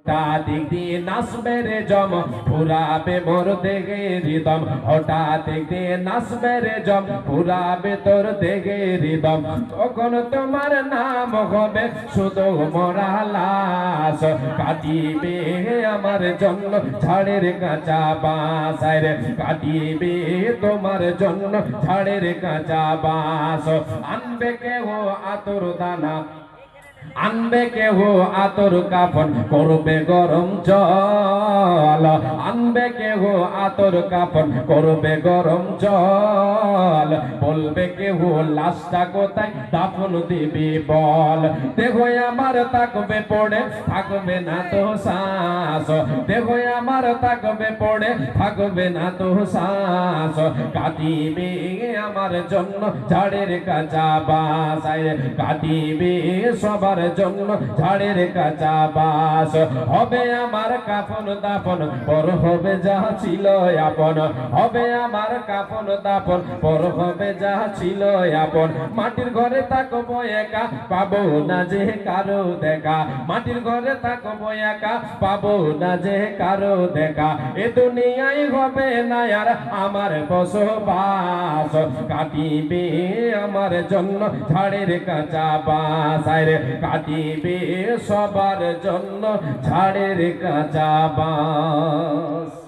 দিক দিয়ে নাচবে রে জম ফুরাবে মোর দেগে হৃদম, হঠাৎ দিক দিয়ে নাচবে রে জম ফুরাবে তোর দেগে হৃদম। তখন তোমার নাম হবে শুধু মরা লাশ, কাটিবে আমার জন্য ঝাড়ের কাঁচা বাঁশ রে, কাটিবে তোমার জন্য ঝাড়ের কাঁচা বাঁশ। আনবে কেহ আতর দানা, আনবে কেহ আতর কাফন, করবে গরম জল, আনবে কেহ আতর কাফন, করবে গরম জল। বলবে কেহ লাশটা কোথায় দাফন দিবি বল। দেহ আমার তাকবে পড়ে থাকবে না তো শ্বাস, দেহ আমার তাকবে পড়ে থাকবে না তো শ্বাস। কাটিবে আমার জন্য ঝাড়ের কাঁচা বাঁশ, কাটিবে সবার জন্য ঝাড়ের কাঁচা বাঁশ। হবে আমার কাফন দাফন, পর হবে যা ছিল আপন, হবে আমার কাফন দাফন, পর হবে যা ছিল আপন। মাটির ঘরে থাকবো একা, পাবো না যে কারো দেখা, মাটির ঘরে থাকবো একা, পাবো না যে কারো দেখা। এ দুনিয়ায় হবে না আর আমার বসবাস, কাটিবে আমার জন্য ঝাড়ের কাঁচা বাঁশ রে, কাটিবে সবার জন্য ঝাড়ের কাঁচা বাঁশ।